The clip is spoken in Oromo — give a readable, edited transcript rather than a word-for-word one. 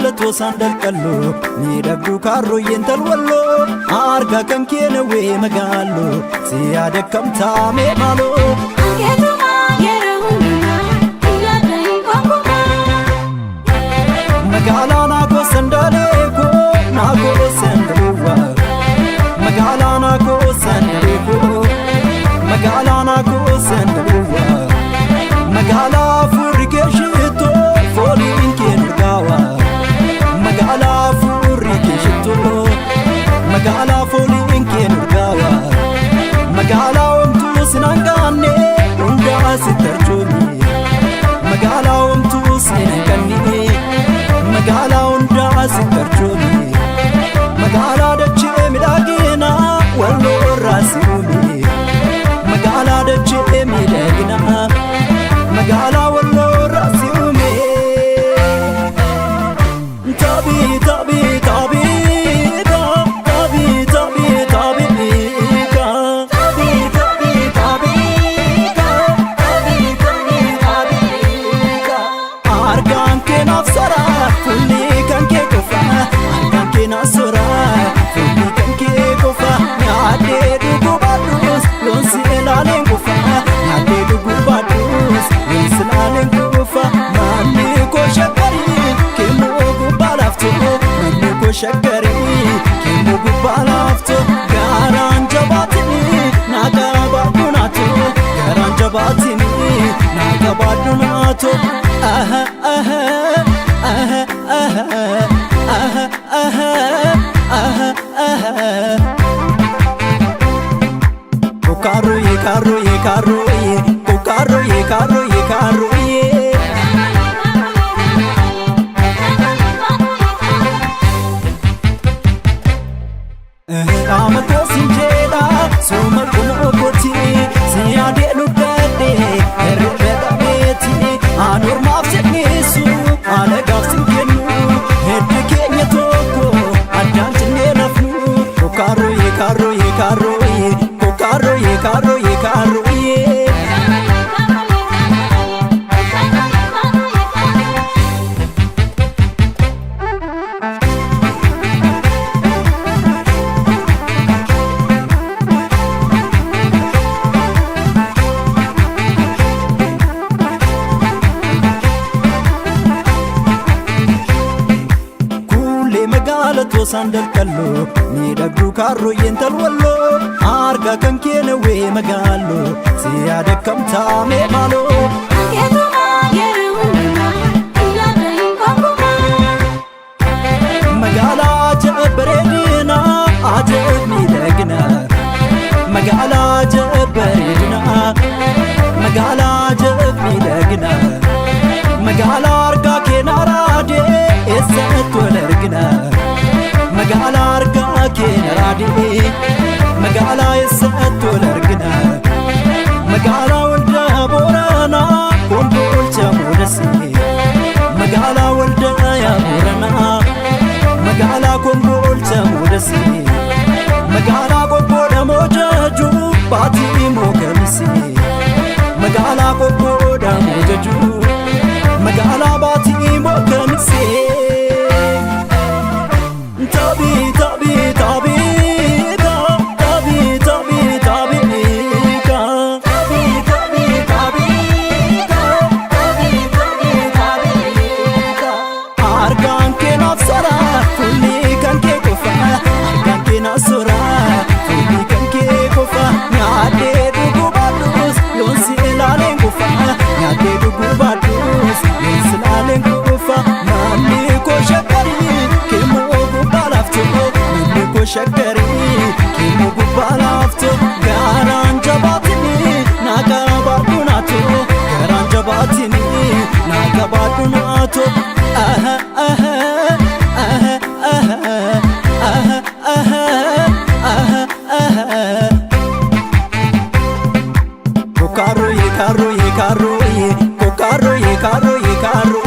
magaalatoo sandal qalloo miidhagduu kaarroyyeen talwalloo argaa kan keenawee magaaloo si yaada kam taamee maaloo magaalaa naakoo sandaleekoo naakoo sandaleewwaa magaalaa naakoo sandaleekoo magaalaa naakoo sandaleewwaa magaalaa furri keeshitoo fooliin keen urgaawaa magaalaa furri keeshitoo magaalaa fooliin keen urgaawaa magaalaa omtuu sinangaanne hundaa sittarjoomii magaalaa omtuu sinanganne magaalaa hundaa sittarjoomii magaalaa dachee midhaginaa walloo irraa si uumee magaalaa dachee midhaginaa magaalaa walloo irraa si uumee taabii taabii taabii taabii taabii taabii argaan keenaaf saraa fuulli kan kee qofa argaan keenaaf soraa fuulli kan kee qofa nyaadhee dhuguu baadhuus loonsi ilaaleen qofa nyaadhee dhuguu baadhuus loonsi ilaaleen qofa manni koo shaggarii keemmoo gubbaa laaftoo manni koo shaggarii keemmoo gubbaa laaftoo garaan jabaatini naagaa baadhuu naatoo garaan jabaatini naagaa baadhuu naatoo Kokaroye karoye karoye kokaroye karoye karoye Amato sinjeda soma kuno koti siade lubade erbeda beti anor mafsenesu alagaf sinkenu hedde kenya toko adantne nafnu kokaroye karoye karoye kokaroye karoye karoye magaalatoo sandal qalloo miidhagduu kaarroyyeen talwalloo argaa kan keenawee magaaloo si yaada kam taamee maaloo magaalaa ajaa'ib bareedinaa ajaa'ib miidhaginaa magaalaa ajaa'ib bareedinaa magaalaa ajaa'ib miidhaginaa magaalaa argaa keenaa raadee eessatti wal arginaa magaalaa argaa keenya raadee magaalaa eessatti wal arginaa magaalaa waldaa booranaa komboolcha moodasee magaalaa waldaa yaa booranaa magaalaa komboolcha moodasee magaalaa qobboodha moojajuu baatii moogamisee magaalaa qobboodha moojajuu magaalaa baatii moogamisee Tabii tabii tabii tabii tabii tabii argaan keenaaf saraa fuulli kan kee qofa argaan keenaaf soraa fuulli kan kee qofa nyaadhee dhuguu baadhuus loonsi ilaaleen qofa nyaadhee dhuguu baadhuus loonsi ilaaleen qofa manni koo shaggarii keemmoo gubbaa laaftoo manni koo shaggarii keemmoo gubbaa laaftoo garaan jabaatini naagaa baadhuu naatoo garaan jabaatini naagaa baadhuu naatoo Kokaroye karoye karoye kokaroye karoye karoye